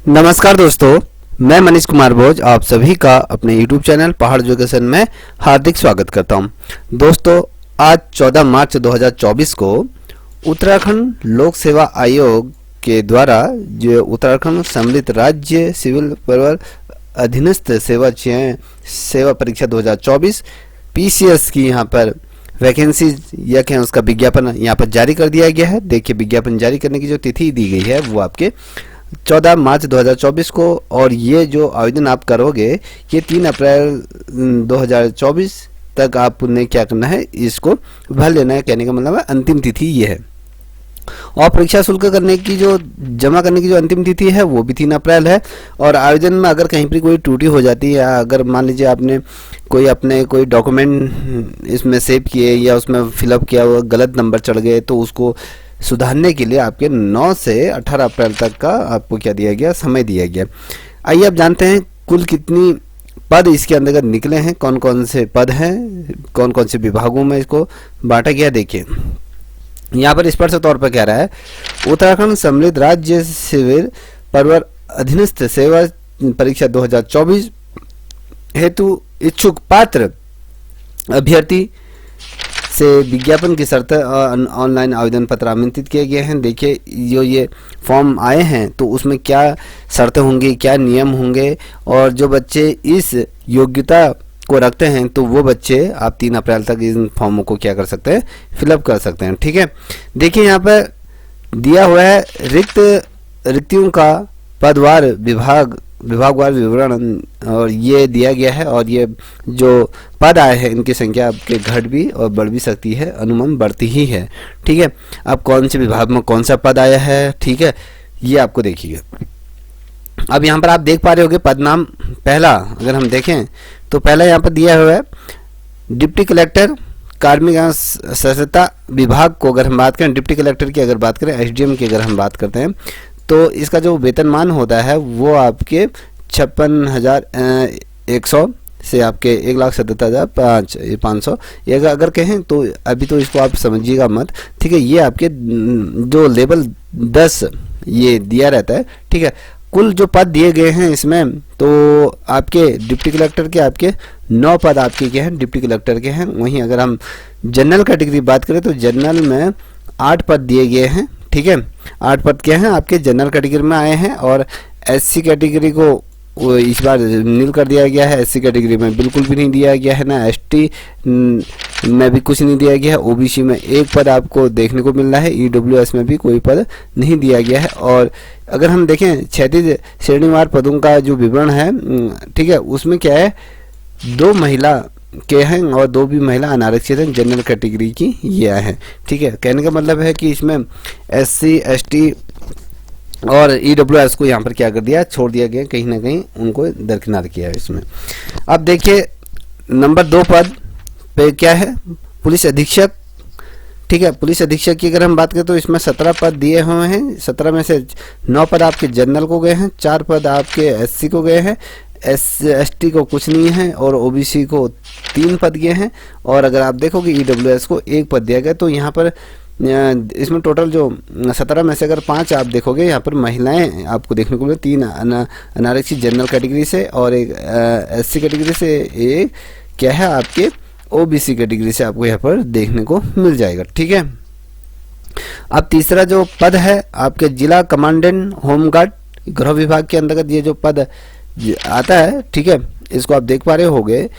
नमस्कार दोस्तों, मैं मनीष कुमार भोज आप सभी का अपने YouTube चैनल पहाड़ एजुकेशन में हार्दिक स्वागत करता हूं। दोस्तों, आज 14 मार्च 2024 को उत्तराखंड लोक सेवा आयोग के द्वारा जो उत्तराखंड सम्मिलित राज्य सिविल परिवहन अधीनस्थ सेवा चयन सेवा परीक्षा 2024 PCS की यहाँ पर वैकेंसी या क्या उसका विज्ञापन यहाँ पर जारी कर दिया गया है। देखिए, विज्ञापन जारी करने की जो तिथि दी गई है वो आपके 14 मार्च 2024 को, और ये जो आवेदन आप करोगे ये 3 अप्रैल 2024 तक आपने क्या करना है, इसको भर लेना है। कहने का मतलब है अंतिम तिथि ये है। और परीक्षा शुल्क करने की जो जमा करने की जो अंतिम तिथि है वो भी 3 अप्रैल है। और आवेदन में अगर कहीं पर कोई त्रुटि हो जाती है, अगर मान लीजिए आपने कोई डॉक्यूमेंट इसमें सेव किए या उसमें फिलअप किया हुआ गलत नंबर चढ़ गए, तो उसको सुधारने के लिए आपके 9 से 18 अप्रैल तक का आपको क्या दिया गया, समय दिया गया। आइए अब जानते हैं कुल कितनी पद इसके अंतर्गत निकले हैं, कौन कौन से पद हैं, कौन कौन से विभागों में इसको बांटा गया। देखिए, यहाँ पर स्पष्ट तौर पर कह रहा है उत्तराखंड सम्मिलित राज्य सिविल परिवहन अधीनस्थ सेवा परीक्षा 2024 हेतु इच्छुक पात्र अभ्यर्थी से विज्ञापन की शर्त ऑनलाइन आवेदन पत्र आमंत्रित किए गए हैं। देखिए, जो ये फॉर्म आए हैं तो उसमें क्या शर्तें होंगी, क्या नियम होंगे, और जो बच्चे इस योग्यता को रखते हैं तो वो बच्चे आप 3 अप्रैल तक इन फॉर्मों को क्या कर सकते हैं, फिलअप कर सकते हैं। ठीक है, देखिए यहाँ पर दिया हुआ है रिक्तियों का पदवार विभागवार विवरण, और ये दिया गया है। और ये जो पद आए हैं इनकी संख्या आपके घट भी और बढ़ भी सकती है, अनुमान बढ़ती ही है। ठीक है, अब कौन से विभाग में कौन सा पद आया है, ठीक है, ये आपको देखिएगा। अब यहाँ पर आप देख पा रहे होंगे पद नाम पहला, अगर हम देखें तो पहला यहाँ पर दिया हुआ है डिप्टी कलेक्टर कार्मिक एवं सहकारिता विभाग को अगर हम बात करें, डिप्टी कलेक्टर की अगर बात करें, SDM की अगर हम बात करते हैं, तो इसका जो वेतनमान होता है वो आपके 56,100 से आपके 1,77,500 अगर कहें तो अभी तो इसको आप समझिएगा मत। ठीक है, ये आपके जो लेवल 10 ये दिया रहता है। ठीक है, कुल जो पद दिए गए हैं इसमें तो आपके डिप्टी कलेक्टर के आपके 9 पद आपके क्या हैं, डिप्टी कलेक्टर के हैं। वहीं अगर हम जनरल कैटेगरी बात करें तो जनरल में 8 पद दिए गए हैं। ठीक है, 8 पद क्या हैं आपके जनरल कैटेगरी में आए हैं। और SC कैटेगरी को इस बार नील कर दिया गया है, SC कैटेगरी में बिल्कुल भी नहीं दिया गया है, ना ST में भी कुछ नहीं दिया गया है। OBC में 1 पद आपको देखने को मिल रहा है, EWS में भी कोई पद नहीं दिया गया है। और अगर हम देखें क्षैतिज श्रेणीवार पदों का जो विवरण है, ठीक है, उसमें क्या है 2 महिला के हैं और 2 भी महिला अनारक्षित हैं, जनरल कैटेगरी की ये हैं। ठीक है, कहने का मतलब है कि इसमें SC ST और EWS को यहाँ पर क्या कर दिया, छोड़ दिया गया, कहीं ना कहीं उनको दरकिनार किया है इसमें। अब देखिए नंबर 2 पद पे क्या है, पुलिस अधीक्षक। ठीक है, पुलिस अधीक्षक की अगर हम बात करें तो इसमें 17 पद दिए हुए हैं। 17 में से 9 पद आपके जनरल को गए हैं, 4 पद आपके SC को गए हैं, ST को कुछ नहीं है, और OBC को 3 पद गए हैं। और अगर आप देखोगे EWS को 1 पद दिया गया। तो यहाँ पर इसमें टोटल जो 17 में से अगर 5 आप देखोगे यहाँ पर महिलाएं आपको देखने को मिले, 3 अनारक्षित जनरल कैटेगरी से और एक SC कैटेगरी से, एक क्या है आपके OBC कैटेगरी से आपको यहाँ पर देखने को मिल जाएगा। ठीक है, अब तीसरा जो पद है आपके जिला कमांडेंट होमगार्ड गृह विभाग के अंतर्गत ये जो पद आता है, ठीक है, इसको आप देख पा रहे होगे।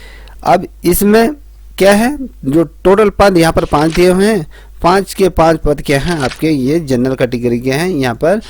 अब इसमें क्या है, जो टोटल पद यहाँ पर 5 दिए हुए हैं, 5 के 5 पद क्या हैं आपके ये जनरल कैटेगरी के हैं। यहाँ पर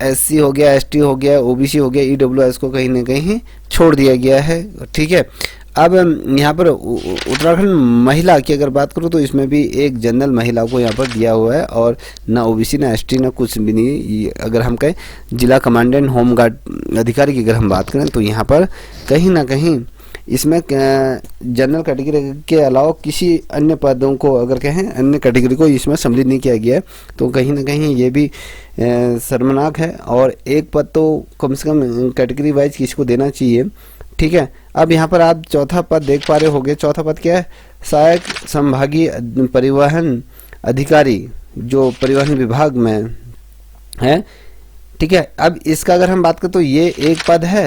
SC हो गया, ST हो गया, OBC हो गया, EWS को कहीं ना कहीं छोड़ दिया गया है। ठीक है, अब यहाँ पर उत्तराखंड महिला की अगर बात करूँ तो इसमें भी एक जनरल महिला को यहाँ पर दिया हुआ है, और ना OBC ना ST ना कुछ भी नहीं। अगर हम कहें जिला कमांडेंट होमगार्ड अधिकारी की अगर हम बात करें तो यहाँ पर कहीं ना कहीं इसमें जनरल कैटेगरी के अलावा किसी अन्य पदों को अगर कहें अन्य कैटेगरी को इसमें सम्मिलित नहीं किया गया है, तो कहीं ना कहीं ये भी शर्मनाक है। और 1 पद तो कम से कम कैटेगरी वाइज किसी को देना चाहिए। ठीक है, अब यहाँ पर आप चौथा पद देख पा रहे होंगे। चौथा पद क्या है, सहायक संभागीय परिवहन अधिकारी, जो परिवहन विभाग में है। ठीक है। अब इसका अगर हम बात करें तो ये एक पद है,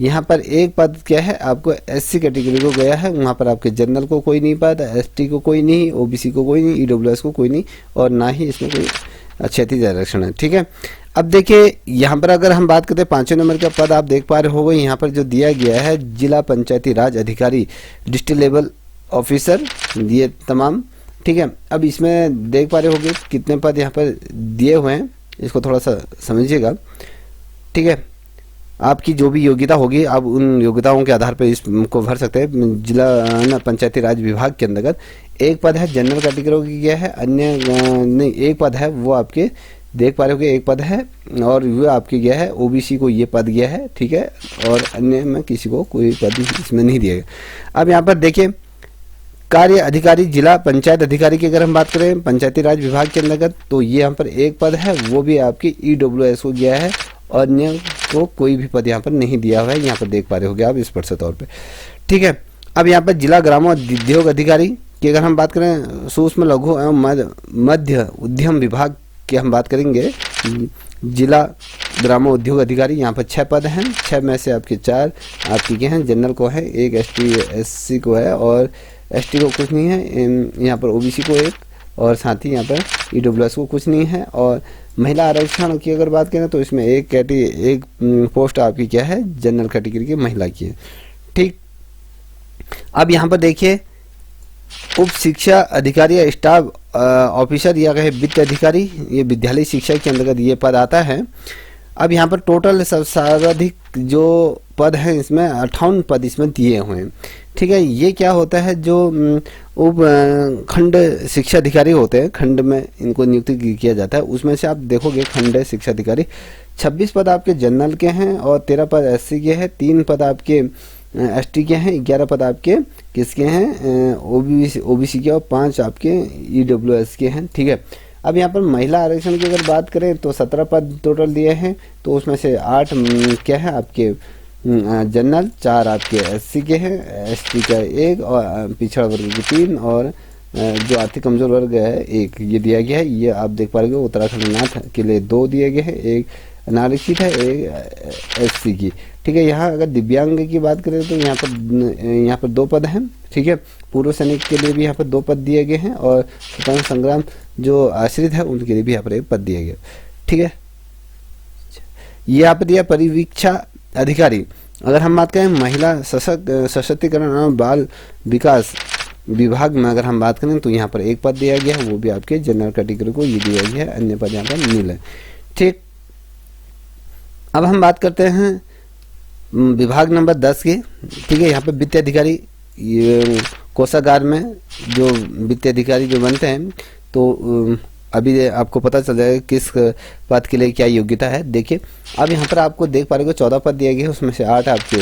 यहाँ पर एक पद क्या है आपको एससी कैटेगरी को गया है, वहाँ पर आपके जनरल को कोई नहीं पद, एसटी को कोई नहीं, ओबीसी को कोई नहीं, ईडब्ल्यूएस को कोई नहीं, और ना ही इसमें कोई क्षैतिज आरक्षण है। ठीक है। अब देखिए यहाँ पर अगर हम बात करते हैं 5वें नंबर का पद आप देख पा रहे होंगे, यहाँ पर जो दिया गया है जिला पंचायती राज अधिकारी, डिस्ट्रिक्ट लेवल ऑफिसर, ये तमाम। ठीक है। अब इसमें देख पा रहे होंगे कितने पद यहाँ पर दिए हुए हैं, इसको थोड़ा सा समझिएगा। ठीक है। आपकी जो भी योग्यता होगी आप उन योग्यताओं के आधार पर इसको भर सकते हैं। जिला पंचायती राज विभाग के अंतर्गत एक पद है जनरल कैटेगरी की गया है, अन्य नहीं, एक पद है वो आपके देख पा रहे हो, एक पद है और वो आपके गया है ओबीसी को ये पद गया है। ठीक है। और अन्य में किसी को कोई पद इसमें नहीं दिया गया। अब यहाँ पर देखिए कार्य अधिकारी, जिला पंचायत अधिकारी की अगर हम बात करें पंचायती राज विभाग के अंतर्गत, तो ये यहाँ पर एक पद है, वो भी आपकी ईडब्ल्यूएस को गया है और अन्य को कोई भी पद यहाँ पर नहीं दिया हुआ है, यहाँ पर देख पा रहे होगे आप स्पष्ट तौर पे। ठीक है। अब यहाँ पर जिला ग्रामोद्योग अधिकारी की अगर हम बात करें, सूक्ष्म लघु एवं मध्य उद्यम विभाग की हम बात करेंगे, जिला ग्रामोद्योग अधिकारी, यहाँ पर 6 पद हैं, 6 में से आपके 4 आपके के हैं, जनरल को है, एक एसटी एससी को है और एसटी को कुछ नहीं है, यहाँ पर ओबीसी को एक, और साथ ही यहाँ पर ईडब्ल्यूएस को कुछ नहीं है। और महिला आरक्षण की अगर बात करें तो इसमें एक पोस्ट आपकी क्या है जनरल कैटेगरी की महिला की है। ठीक। अब यहाँ पर देखिए उप शिक्षा अधिकारी या स्टाफ ऑफिसर या कहे वित्त अधिकारी, ये विद्यालय शिक्षा के अंतर्गत ये पद आता है। अब यहाँ पर टोटल सर्वाधिक जो पद हैं इसमें 58 पद इसमें दिए हुए हैं। ठीक है। ये क्या होता है, जो उप खंड शिक्षा अधिकारी होते हैं, खंड में इनको नियुक्ति किया जाता है, उसमें से आप देखोगे खंड शिक्षा अधिकारी 26 पद आपके जनरल के हैं और 13 पद एससी के हैं, 3 पद आपके एसटी के हैं, 11 पद आपके किसके हैं ओबीसी के, और 5 आपके ईडब्ल्यूएस के हैं। ठीक है। अब यहाँ पर महिला आरक्षण की अगर बात करें तो 17 पद टोटल दिए हैं, तो उसमें से 8 क्या है आपके जनरल, 4 आपके एससी के हैं, एसटी का 1 और पिछड़ा वर्ग के 3 और जो आर्थिक कमजोर वर्ग है 1 ये दिया गया है। ये आप देख पा रहे हो उत्तराखंड नाथ के लिए 2 दिए गए हैं, 1 अनारक्षित है, 1 एससी की। ठीक है। यहाँ अगर दिव्यांग की बात करें तो यहाँ पर 2 पद हैं। ठीक है। पूर्व सैनिक के लिए भी यहाँ पर 2 पद दिए गए हैं और स्वतंत्र संग्राम जो आश्रित है उनके लिए भी यहाँ पर 1 पद दिए गए। ठीक है। ये यहाँ पर दिया परिवीक्षा अधिकारी। अगर हम बात करें महिला सशक्तिकरण और बाल विकास विभाग में अगर हम बात करें तो यहाँ पर 1 पद दिया गया है, वो भी आपके जनरल कैटेगरी को ये दिया गया है, अन्य पद यहाँ पर नील है। ठीक। अब हम बात करते हैं विभाग नंबर 10 के। ठीक है। यहाँ पर वित्त अधिकारी, ये कोषागार में जो वित्त अधिकारी जो बनते हैं, तो अभी आपको पता चल जाएगा किस पद के लिए क्या योग्यता है। देखिए अब यहाँ पर आपको देख पा रहे हो 14 पद दिए गए, उसमें से 8 आपके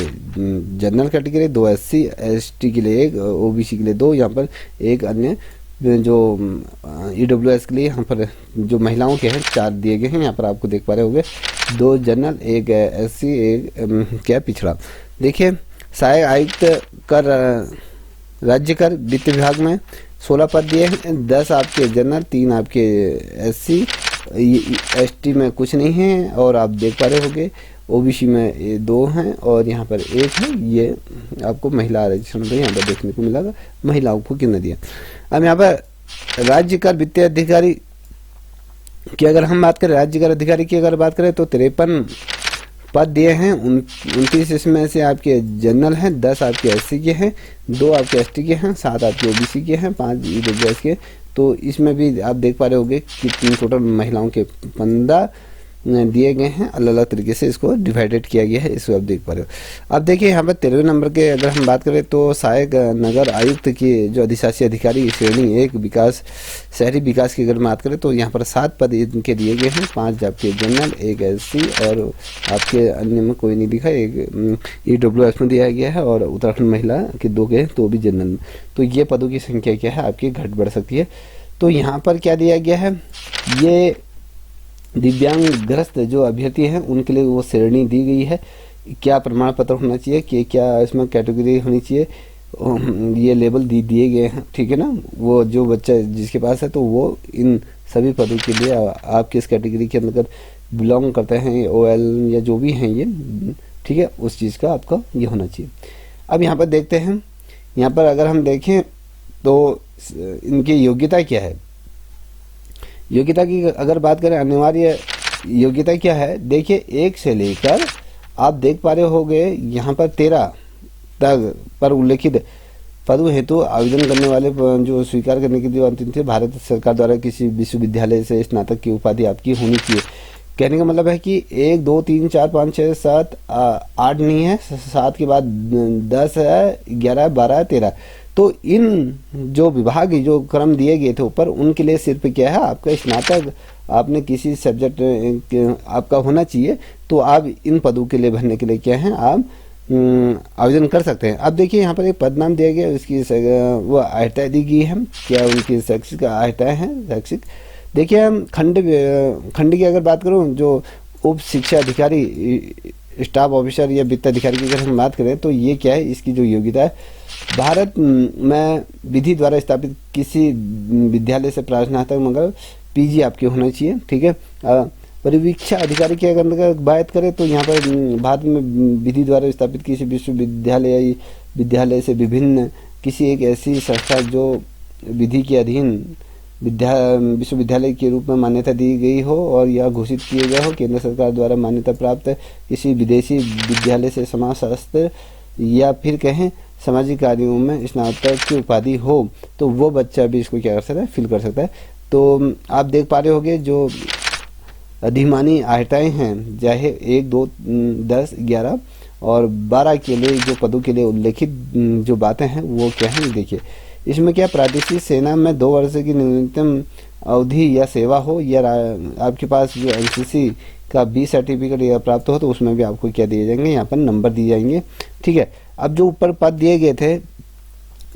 जनरल कैटेगरी, 2 एससी एसटी के लिए 1, ओबीसी के लिए 2, यहाँ पर 1 अन्य जो ईडब्ल्यूएस के लिए यहाँ पर जो महिलाओं के हैं 4 दिए गए हैं। यहाँ पर आपको देख पा रहे होंगे 2 जनरल, 1 एससी, 1 क्या पिछड़ा। देखिए सहायक आयुक्त कर राज्य कर वित्त विभाग में 16 पद दिए हैं, 10 आपके जनरल, 3 आपके एससी, एसटी में कुछ नहीं है, और आप देख पा रहे होंगे ओबीसी में 2 हैं और यहाँ पर 1 है। ये आपको महिला आरक्षण पर यहाँ पर देखने को मिलेगा महिलाओं को कितना दिया। अब यहाँ पर राज्य कर वित्तीय अधिकारी की अगर हम बात करें, राज्य कर अधिकारी की अगर बात करें तो 53 पद दिए हैं, 29 इसमें से आपके जनरल हैं, 10 आपके एससी के हैं, 2 आपके एसटी के हैं, 7 आपके ओबीसी के हैं, 5 ईडब्ल्यूएस के। तो इसमें भी आप देख पा रहे होंगे कि टोटल महिलाओं के 15 दिए गए हैं, अलग अलग तरीके से इसको डिवाइडेड किया गया है, इसको आप देख पा रहे हो। अब देखिए यहाँ पर 13वें नंबर के अगर हम बात करें तो सहायक नगर आयुक्त की जो अधिशासी अधिकारी श्रेणी 1 विकास शहरी विकास की अगर बात करें तो यहाँ पर 7 पद इनके दिए गए हैं, 5 आपके जनरल, 1 एससी और आपके अन्य में कोई नहीं दिखा, 1 ईडब्ल्यूएस में दिया गया है और उत्तराखंड महिला के 2 के तो भी जनरल में। तो ये पदों की संख्या क्या है आपकी घट बढ़ सकती है। तो यहाँ पर क्या दिया गया है, ये दिव्यांग ग्रस्त जो अभ्यर्थी हैं उनके लिए वो श्रेणी दी गई है, क्या प्रमाण पत्र होना चाहिए, कि क्या इसमें कैटेगरी होनी चाहिए, ये लेवल दिए गए हैं। ठीक है ना। वो जो बच्चा जिसके पास है तो वो इन सभी पदों के लिए आप किस कैटेगरी के अंतर्गत बिलोंग करते हैं, OL या जो भी हैं ये, ठीक है, उस चीज़ का आपका ये होना चाहिए। अब यहाँ पर देखते हैं, यहाँ पर अगर हम देखें तो इनकी योग्यता क्या है। योग्यता की अगर बात करें, अनिवार्य योग्यता क्या है, देखिए 1 से लेकर आप देख पा रहे होंगे यहाँ पर 13 तक पर उल्लेखित पदों हेतु आवेदन करने वाले जो स्वीकार करने की जो अंतिम थी, भारत सरकार द्वारा किसी विश्वविद्यालय से स्नातक की उपाधि आपकी होनी चाहिए। कहने का मतलब है कि 1 2 3 4 5 6 7 8 नहीं है, 7 के बाद 10 है, 11 है, 12 है, 13। तो इन जो विभाग जो क्रम दिए गए थे ऊपर, उनके लिए सिर्फ क्या है, आपका स्नातक आपने किसी सब्जेक्ट आपका होना चाहिए। तो आप इन पदों के लिए भरने के लिए क्या है, आप आवेदन कर सकते हैं। अब देखिए यहाँ पर एक पद नाम दिया गया, उसकी वो अर्हता दी गई है, क्या उनकी शैक्षिक अर्हताएँ हैं शैक्षिक। देखिए हम खंड की अगर बात करूँ, जो उप शिक्षा अधिकारी, स्टाफ ऑफिसर या वित्त अधिकारी की अगर हम बात करें, तो ये क्या है, इसकी जो योग्यता है, भारत में विधि द्वारा स्थापित किसी विद्यालय से प्रास्नातक मगर PG आपके होना चाहिए, ठीक है। परिवीक्षा अधिकारी की अगर बात करें तो यहाँ पर भारत में विधि द्वारा स्थापित किसी विद्यालय से विभिन्न किसी एक ऐसी संस्था जो विधि के अधीन विश्वविद्यालय के रूप में मान्यता दी गई हो और यह घोषित किए गए हो, केंद्र सरकार द्वारा मान्यता प्राप्त किसी विदेशी विद्यालय से समाजशास्त्र या फिर कहें सामाजिक कार्यों में स्नातक की उपाधि हो, तो वो बच्चा भी इसको क्या कर सकता है, फिल कर सकता है। तो आप देख पा रहे होंगे जो अधिमानी अर्हताएँ हैं, चाहे 1 2 10 11 और 12 के लिए जो पदों के लिए उल्लेखित जो बातें हैं वो क्या है, देखिए इसमें क्या, प्रादेशिक सेना में 2 वर्ष की न्यूनतम अवधि या सेवा हो, या आपके पास जो NCC का B सर्टिफिकेट या प्राप्त हो, तो उसमें भी आपको क्या दिए जाएंगे, यहाँ पर नंबर दिए जाएंगे, ठीक है। अब जो ऊपर पद दिए गए थे,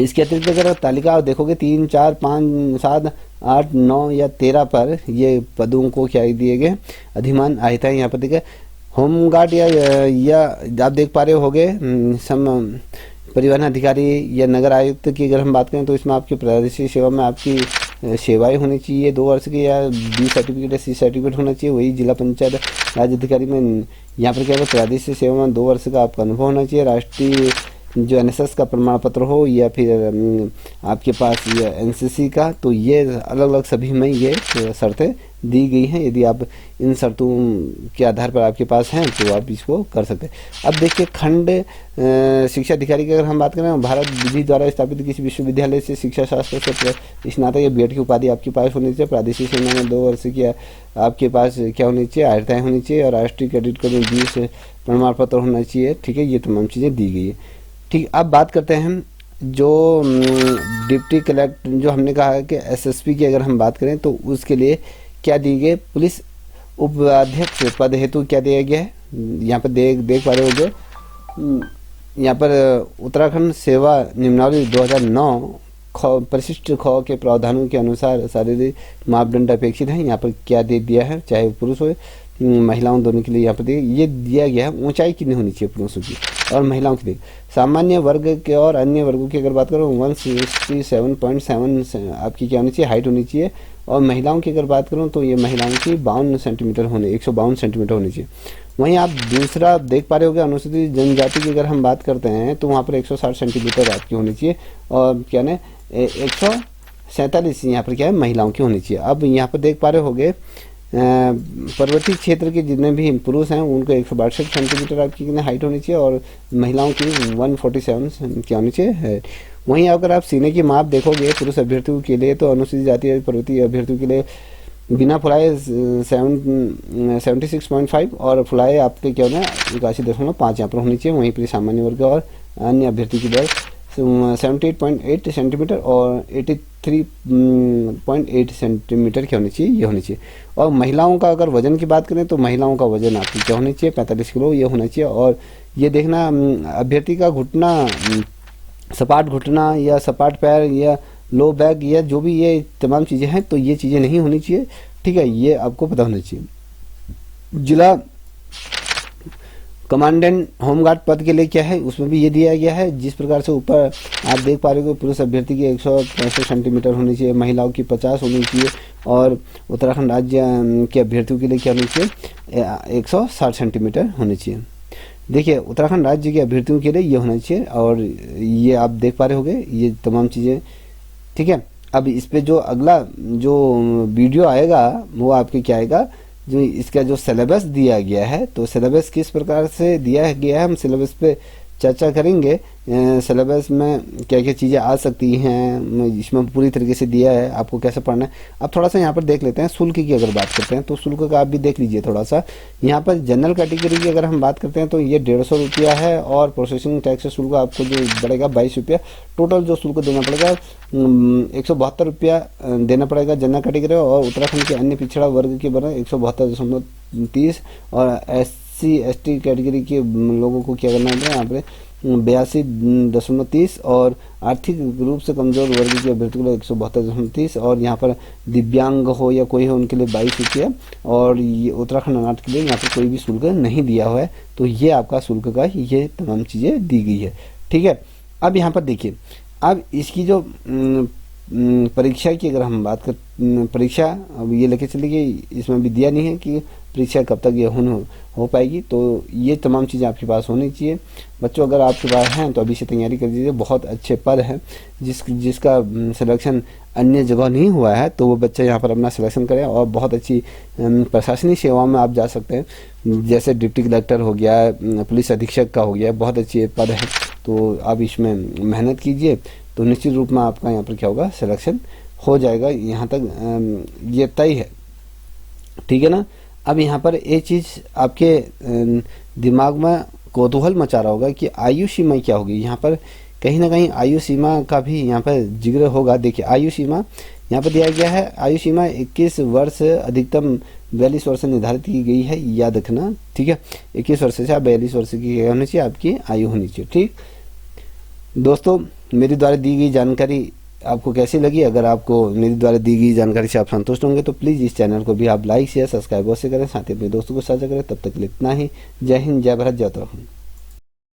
इसके अतिरिक्त अगर तालिका आप देखोगे 3 4 5 7 8 9 या 13 पर ये पदों को क्या दिए गए, अधिमान अर्हताएँ यहाँ पर दिखे। होमगार्ड या आप देख पा रहे होगे सम परिवहन अधिकारी या नगर आयुक्त की अगर हम बात करें, तो इसमें आपकी प्रादेशिक सेवा में आपकी सेवाएं होनी चाहिए 2 वर्ष की, या B सर्टिफिकेट या C सर्टिफिकेट होना चाहिए। वही जिला पंचायत राज अधिकारी में यहाँ पर क्या है, प्रादेशिक सेवा में 2 वर्ष का आपका अनुभव होना चाहिए। राष्ट्रीय जो NSS का प्रमाण पत्र हो, या फिर आपके पास ये NCC का, तो ये अलग अलग सभी में ये शर्तें दी गई हैं। यदि आप इन शर्तों के आधार पर आपके पास हैं तो आप इसको कर सकते हैं। अब देखिए खंड शिक्षा अधिकारी की अगर हम बात करें, भारत विधि द्वारा स्थापित किसी विश्वविद्यालय से शिक्षा शास्त्र से स्नातक या B.Ed की उपाधि आपके पास होनी चाहिए। प्रादेशिक सेना में 2 वर्ष की आपके पास क्या होनी चाहिए, अर्हताएँ होनी चाहिए, और राष्ट्रीय क्रेडिट कार्ड में 20 प्रमाण पत्र होना चाहिए, ठीक है। ये तमाम चीज़ें दी गई है, ठीक। अब बात करते हैं जो डिप्टी कलेक्टर, जो हमने कहा है कि SSP की अगर हम बात करें, तो उसके लिए क्या दी गई, पुलिस उपाध्यक्ष पद हेतु क्या दिया गया है, यहाँ पर देख पा रहे होंगे। यहाँ पर उत्तराखंड सेवा नियमावली 2009 परिशिष्ट ख के प्रावधानों के अनुसार शारीरिक मापदंड अपेक्षित हैं। यहाँ पर क्या दे दिया है, चाहे पुरुष हो महिलाओं दोनों के लिए यहाँ पर ये दिया गया है। ऊंचाई कितनी होनी चाहिए पुरुषों की और महिलाओं के लिए। सामान्य वर्ग के और अन्य वर्गों की अगर बात करो 167.7 आपकी क्या होनी चाहिए, हाइट होनी चाहिए। और महिलाओं की अगर बात करूँ तो ये महिलाओं की 52 सेंटीमीटर 152 सेंटीमीटर होनी चाहिए। वहीं आप दूसरा देख पा रहे होगे अनुसूचित जनजाति की अगर हम बात करते हैं तो वहाँ पर 160 सेंटीमीटर आपकी होनी चाहिए, और क्या ना 147 यहाँ पर क्या है महिलाओं की होनी चाहिए। अब यहाँ पर देख पा रहे होगे पर्वतीय क्षेत्र के जितने भी पुरुष हैं उनको 162 सेंटीमीटर आपकी कितनी हाइट होनी चाहिए, और महिलाओं की 147 क्या होनी चाहिए है। वहीं अगर आप सीने की माप देखोगे पुरुष अभ्यर्थियों के लिए तो अनुसूचित जाति पर्वतीय अभ्यर्थियों के लिए बिना फुलाए 76.5 और फुलाए आपके क्या होना 81.5 यहाँ पर होनी चाहिए। वहीं पर सामान्य वर्ग और अन्य अभ्यर्थी की दर 78.8 सेंटीमीटर और 83.8 सेंटीमीटर क्या होनी चाहिए, ये होनी चाहिए। और महिलाओं का अगर वजन की बात करें तो महिलाओं का वजन आपकी क्या होनी चाहिए 45 किलो ये होना चाहिए। और ये देखना अभ्यर्थी का घुटना सपाट घुटना या सपाट पैर या लो बैक या जो भी ये तमाम चीज़ें हैं तो ये चीज़ें नहीं होनी चाहिए, ठीक है। ये आपको पता होना चाहिए। जिला कमांडेंट होमगार्ड पद के लिए क्या है, उसमें भी ये दिया गया है। जिस प्रकार से ऊपर आप देख पा रहे हो, पुरुष अभ्यर्थी की 165 सेंटीमीटर होनी चाहिए, महिलाओं की 50 होनी चाहिए, और उत्तराखंड राज्य के अभ्यर्थियों के लिए क्या होनी चाहिए, 160 सेंटीमीटर होनी चाहिए। देखिए उत्तराखंड राज्य के अभ्यर्थियों के लिए ये होना चाहिए, और ये आप देख पा रहे होंगे ये तमाम चीज़ें, ठीक है। अब इस पे जो अगला जो वीडियो आएगा वो आपके क्या आएगा, जो इसका जो सिलेबस दिया गया है, तो सिलेबस किस प्रकार से दिया गया है हम सिलेबस पे चर्चा करेंगे। सिलेबस में क्या क्या चीज़ें आ सकती हैं, इसमें पूरी तरीके से दिया है आपको कैसे पढ़ना है। अब थोड़ा सा यहाँ पर देख लेते हैं शुल्क की अगर बात करते हैं, तो शुल्क का आप भी देख लीजिए थोड़ा सा। यहाँ पर जनरल कैटेगरी की अगर हम बात करते हैं तो ये 150 रुपया है, और प्रोसेसिंग टैक्स शुल्क आपको जो पड़ेगा 22 रुपया। टोटल जो शुल्क देना पड़ेगा 172 रुपया देना पड़ेगा जनरल कैटेगरी, और उत्तराखंड के अन्य पिछड़ा वर्ग के बने 172.30, और SC/ST कैटेगरी के लोगों को क्या करना है यहाँ पे 82.30, और आर्थिक रूप से कमजोर वर्ग के अभ्यर्थियों के लिए 172.30, और यहाँ पर दिव्यांग हो या कोई हो उनके लिए 22 रुपया, और ये उत्तराखंड अनाथ के लिए यहाँ पर कोई भी शुल्क नहीं दिया हुआ है। तो ये आपका शुल्क का ये तमाम चीज़ें दी गई है, ठीक है। अब यहाँ पर देखिए, अब इसकी जो परीक्षा की अगर हम बात कर, परीक्षा अब ये लेके चलिए, इसमें भी दिया नहीं है कि परीक्षा कब तक ये हो पाएगी। तो ये तमाम चीज़ें आपके पास होनी चाहिए बच्चों। अगर आपके पास हैं तो अभी से तैयारी कर दीजिए, बहुत अच्छे पद हैं जिसका सिलेक्शन अन्य जगह नहीं हुआ है, तो वो बच्चे यहाँ पर अपना सिलेक्शन करें, और बहुत अच्छी प्रशासनिक सेवाओं में आप जा सकते हैं। जैसे डिप्टी कलेक्टर हो गया, पुलिस अधीक्षक का हो गया, बहुत अच्छे पद है, तो आप इसमें मेहनत कीजिए, तो निश्चित रूप में आपका यहाँ पर क्या होगा, सिलेक्शन हो जाएगा। यहाँ तक ये तय है, ठीक है ना। अब यहाँ पर एक चीज़ आपके दिमाग में कौतूहल मचा रहा होगा कि आयु सीमा क्या होगी। यहाँ पर कहीं ना कहीं आयु सीमा का भी यहाँ पर जिक्र होगा। देखिए आयु सीमा यहाँ पर दिया गया है, आयु सीमा 21 वर्ष अधिकतम 42 वर्ष निर्धारित की गई है, याद रखना, ठीक है। 21 वर्ष से 42 वर्ष की होनी चाहिए आपकी आयु होनी चाहिए, ठीक। दोस्तों मेरे द्वारा दी गई जानकारी आपको कैसी लगी? अगर आपको मेरे द्वारा दी गई जानकारी से आप संतुष्ट होंगे तो प्लीज़ इस चैनल को भी आप लाइक शेयर सब्सक्राइब अवश्य करें, साथ ही अपने दोस्तों को साझा करें। तब तक के लिए इतना ही। जय हिंद, जय भारत, जय उत्तराखंड।